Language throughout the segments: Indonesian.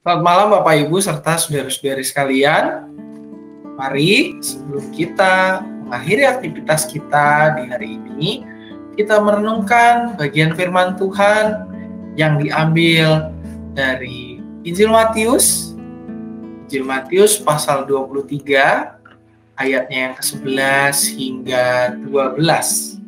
Selamat malam Bapak Ibu serta saudara-saudari sekalian. Mari sebelum kita mengakhiri aktivitas kita di hari ini, kita merenungkan bagian firman Tuhan yang diambil dari Injil Matius pasal 23 ayatnya yang ke-11 hingga 12.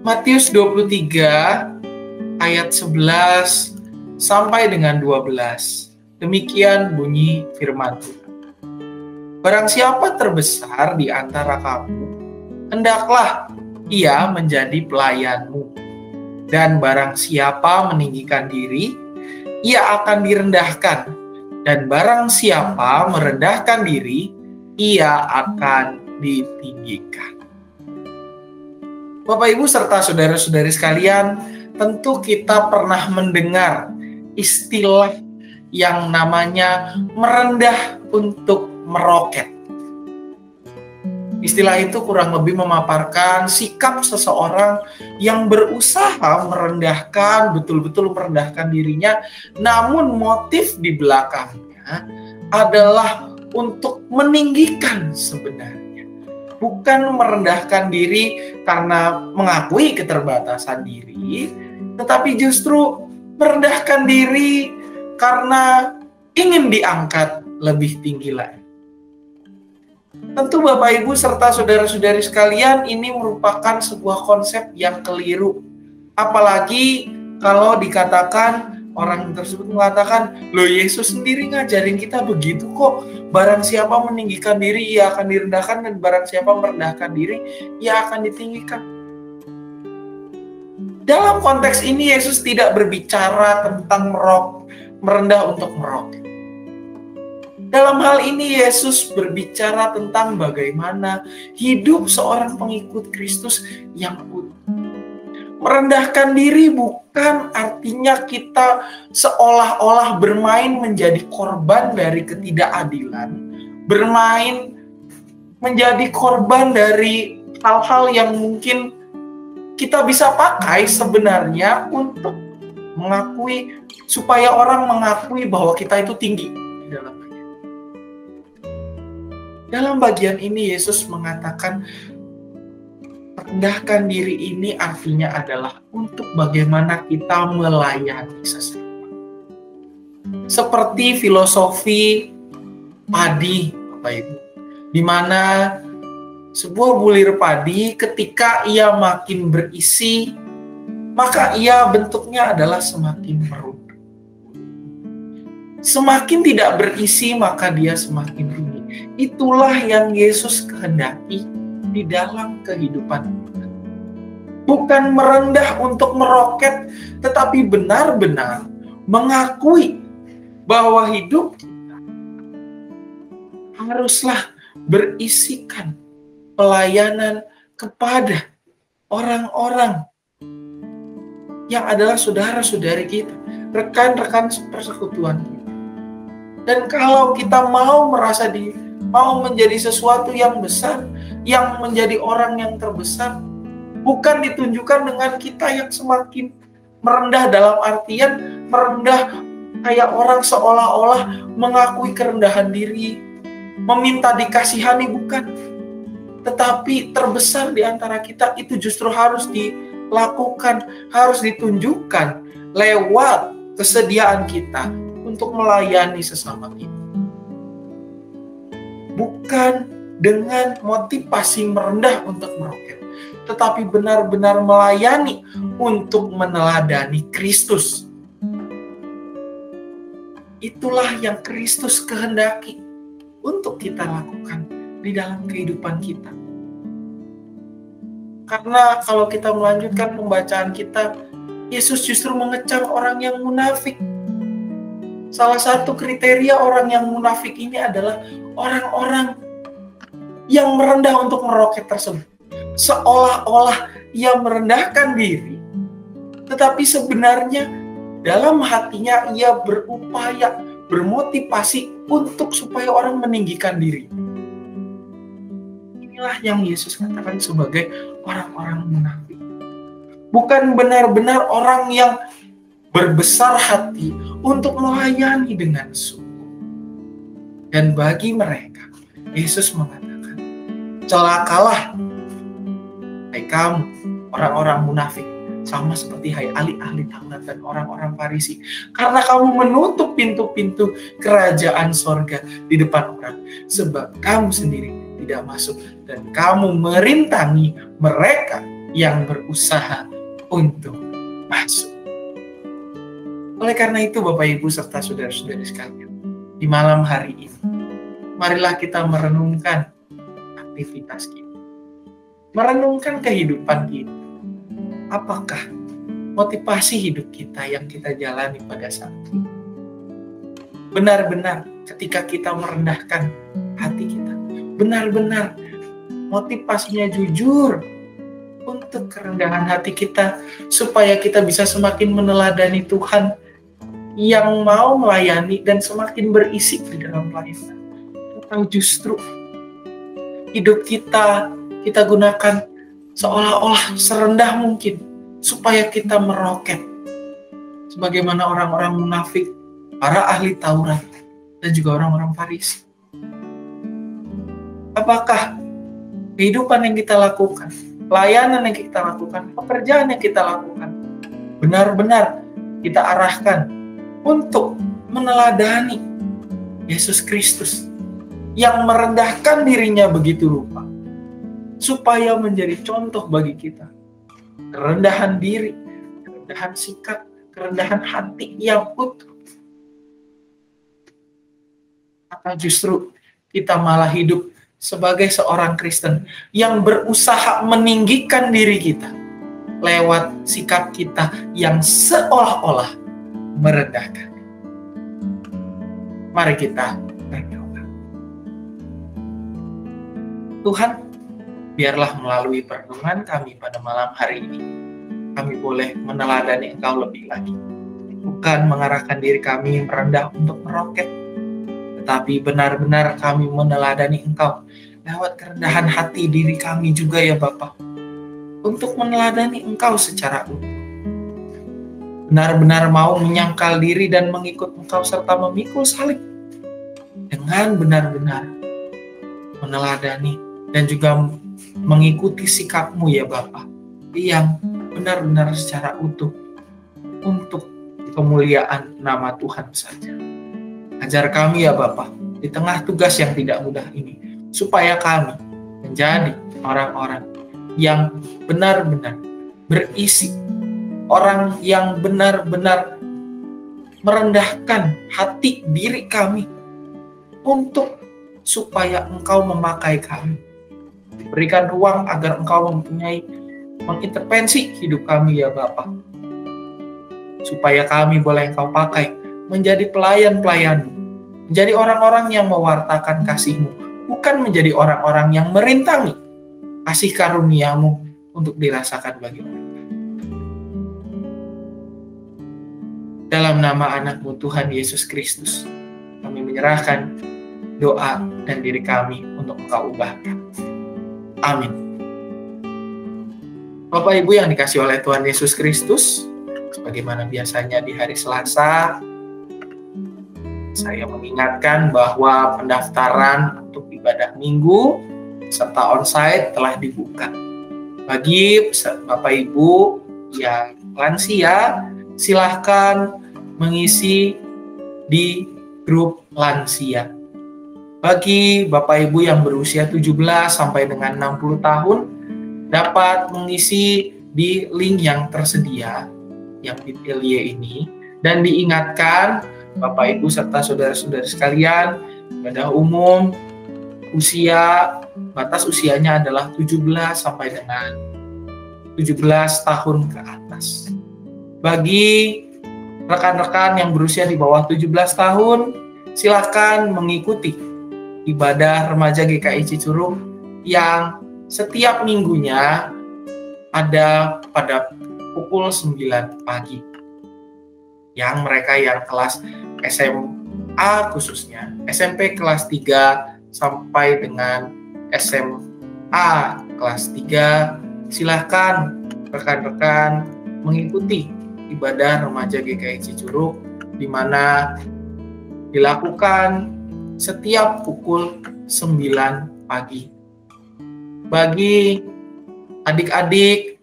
Matius 23 ayat 11 sampai dengan 12. Demikian bunyi firman Tuhan. Barang siapa terbesar di antara kamu, hendaklah ia menjadi pelayanmu. Dan barang siapa meninggikan diri, ia akan direndahkan. Dan barang siapa merendahkan diri, ia akan ditinggikan. Bapak Ibu serta saudara-saudari sekalian, tentu kita pernah mendengar istilah yang namanya merendah untuk meroket. Istilah itu kurang lebih memaparkan sikap seseorang yang berusaha merendahkan, betul-betul merendahkan dirinya, namun motif di belakangnya adalah untuk meninggikan sebenarnya. Bukan merendahkan diri karena mengakui keterbatasan diri, tetapi justru merendahkan diri karena ingin diangkat lebih tinggi lagi. Tentu Bapak Ibu serta saudara-saudari sekalian, ini merupakan sebuah konsep yang keliru. Apalagi kalau dikatakan, orang tersebut mengatakan, loh Yesus sendiri ngajarin kita begitu kok. Barang siapa meninggikan diri, ia akan direndahkan, dan barang siapa merendahkan diri, ia akan ditinggikan. Dalam konteks ini Yesus tidak berbicara tentang merendah untuk meroket. Dalam hal ini Yesus berbicara tentang bagaimana hidup seorang pengikut Kristus yang utuh. Merendahkan diri bukan artinya kita seolah-olah bermain menjadi korban dari ketidakadilan, bermain menjadi korban dari hal-hal yang mungkin kita bisa pakai sebenarnya untuk mengakui, supaya orang mengakui bahwa kita itu tinggi di dalam bagian. Dalam bagian ini Yesus mengatakan rendahkan diri ini artinya adalah untuk bagaimana kita melayani sesama. Seperti filosofi padi, Bapak Ibu, di mana sebuah bulir padi ketika ia makin berisi, maka ia bentuknya adalah semakin merunduk. Semakin tidak berisi, maka dia semakin tinggi. Itulah yang Yesus kehendaki di dalam kehidupan kita. Bukan merendah untuk meroket, tetapi benar-benar mengakui bahwa hidup kita haruslah berisikan pelayanan kepada orang-orang yang adalah saudara-saudari kita, rekan-rekan persekutuan kita. Dan kalau kita mau mau menjadi sesuatu yang besar, yang menjadi orang yang terbesar, bukan ditunjukkan dengan kita yang semakin merendah dalam artian merendah kayak orang seolah-olah mengakui kerendahan diri, meminta dikasihani, bukan. Tetapi terbesar di antara kita itu justru harus dilakukan, harus ditunjukkan lewat kesediaan kita untuk melayani sesama kita. Bukan dengan motivasi merendah untuk meroket, tetapi benar-benar melayani untuk meneladani Kristus. Itulah yang Kristus kehendaki untuk kita lakukan di dalam kehidupan kita. Karena kalau kita melanjutkan pembacaan kita, Yesus justru mengecam orang yang munafik. Salah satu kriteria orang yang munafik ini adalah orang-orang yang merendah untuk meroket tersebut. Seolah-olah ia merendahkan diri, tetapi sebenarnya dalam hatinya ia berupaya, bermotivasi untuk supaya orang meninggikan diri. Inilah yang Yesus katakan sebagai orang-orang munafik. Bukan benar-benar orang yang berbesar hati untuk melayani dengan sungguh. Dan bagi mereka, Yesus mengatakan, celakalah hai kamu, orang-orang munafik, sama seperti hai ahli-ahli Taurat dan orang-orang Farisi, karena kamu menutup pintu-pintu kerajaan sorga di depan orang, sebab kamu sendiri tidak masuk dan kamu merintangi mereka yang berusaha untuk masuk. Oleh karena itu, Bapak Ibu serta saudara-saudari sekalian, di malam hari ini, marilah kita merenungkan aktivitas kita, merenungkan kehidupan kita. Apakah motivasi hidup kita yang kita jalani pada saat ini benar-benar ketika kita merendahkan hati kita, benar-benar motivasinya jujur untuk kerendahan hati kita, supaya kita bisa semakin meneladani Tuhan yang mau melayani dan semakin berisi di dalam pelayanan. Atau justru hidup kita gunakan seolah-olah serendah mungkin, supaya kita meroket sebagaimana orang-orang munafik, para ahli Taurat, dan juga orang-orang Farisi. Apakah kehidupan yang kita lakukan, pelayanan yang kita lakukan, pekerjaan yang kita lakukan, benar-benar kita arahkan untuk meneladani Yesus Kristus yang merendahkan dirinya begitu rupa, supaya menjadi contoh bagi kita. Kerendahan diri, kerendahan sikap, kerendahan hati yang utuh. Atau justru kita malah hidup sebagai seorang Kristen yang berusaha meninggikan diri kita lewat sikap kita yang seolah-olah merendahkan. Mari kita berdoa. Tuhan, biarlah melalui perenungan kami pada malam hari ini, kami boleh meneladani Engkau lebih lagi. Bukan mengarahkan diri kami merendah untuk meroket, tetapi benar-benar kami meneladani Engkau lewat kerendahan hati diri kami juga ya Bapa, untuk meneladani Engkau secara utuh. Benar-benar mau menyangkal diri dan mengikut Engkau serta memikul salib, dengan benar-benar meneladani dan juga mengikuti sikap-Mu ya Bapa, yang benar-benar secara utuh untuk kemuliaan nama Tuhan saja. Ajar kami ya Bapa, di tengah tugas yang tidak mudah ini, supaya kami menjadi orang-orang yang benar-benar berisi, orang yang benar-benar merendahkan hati diri kami untuk supaya Engkau memakai kami. Berikan ruang agar Engkau mengintervensi hidup kami ya Bapa, supaya kami boleh Engkau pakai menjadi pelayan-pelayan, menjadi orang-orang yang mewartakan kasih-Mu, bukan menjadi orang-orang yang merintangi kasih karunia-Mu untuk dirasakan bagi orang. Dalam nama anak-Mu Tuhan Yesus Kristus, kami menyerahkan doa dan diri kami untuk Engkau ubahkan. Amin. Bapak Ibu yang dikasihi oleh Tuhan Yesus Kristus, sebagaimana biasanya di hari Selasa, saya mengingatkan bahwa pendaftaran untuk ibadah minggu serta onsite telah dibuka. Bagi Bapak Ibu yang lansia, silahkan mengisi di grup lansia. Bagi Bapak Ibu yang berusia 17 sampai dengan 60 tahun, dapat mengisi di link yang tersedia, yang dipilih ini, dan diingatkan Bapak Ibu serta saudara-saudara sekalian, ibadah umum, batas usianya adalah 17 sampai dengan 17 tahun ke atas. Bagi rekan-rekan yang berusia di bawah 17 tahun, silakan mengikuti ibadah remaja GKI Cicurug yang setiap minggunya ada pada pukul 9 pagi. Yang mereka yang kelas SMA khususnya, SMP kelas 3 sampai dengan SMA kelas 3, silahkan rekan-rekan mengikuti ibadah remaja GKI Cicurug, di mana dilakukan setiap pukul 9 pagi. Bagi adik-adik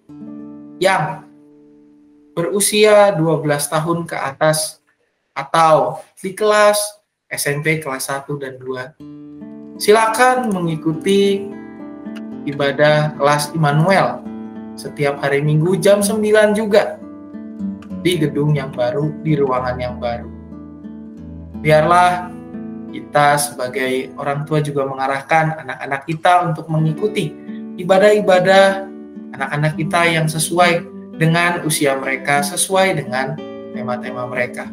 yang berusia 12 tahun ke atas atau di kelas SMP kelas 1 dan 2, silakan mengikuti ibadah kelas Immanuel setiap hari Minggu jam 9 juga di gedung yang baru, di ruangan yang baru. Biarlah kita sebagai orang tua juga mengarahkan anak-anak kita untuk mengikuti ibadah-ibadah anak-anak kita yang sesuai dengan usia mereka, sesuai dengan tema-tema mereka.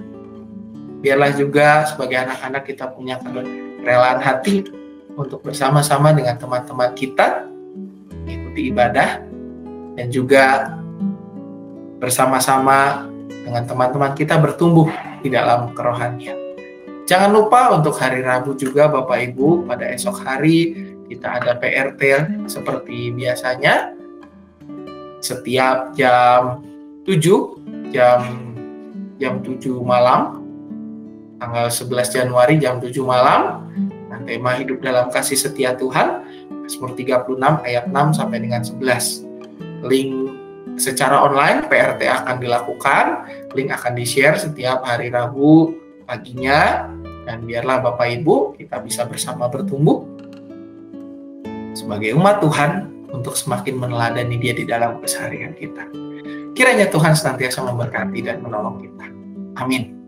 Biarlah juga sebagai anak-anak kita punya kerelaan hati untuk bersama-sama dengan teman-teman kita mengikuti ibadah, dan juga bersama-sama dengan teman-teman kita bertumbuh di dalam kerohanian. Jangan lupa untuk hari Rabu juga Bapak Ibu, pada esok hari kita ada PRT seperti biasanya. Setiap jam 7 malam, tanggal 11 Januari jam 7 malam, nah, tema hidup dalam kasih setia Tuhan, Mazmur 36 ayat 6 sampai dengan 11. Link secara online PRT akan dilakukan, link akan di-share setiap hari Rabu paginya, dan biarlah Bapak Ibu kita bisa bersama bertumbuh sebagai umat Tuhan untuk semakin meneladani Dia di dalam keseharian kita. Kiranya Tuhan senantiasa memberkati dan menolong kita. Amin.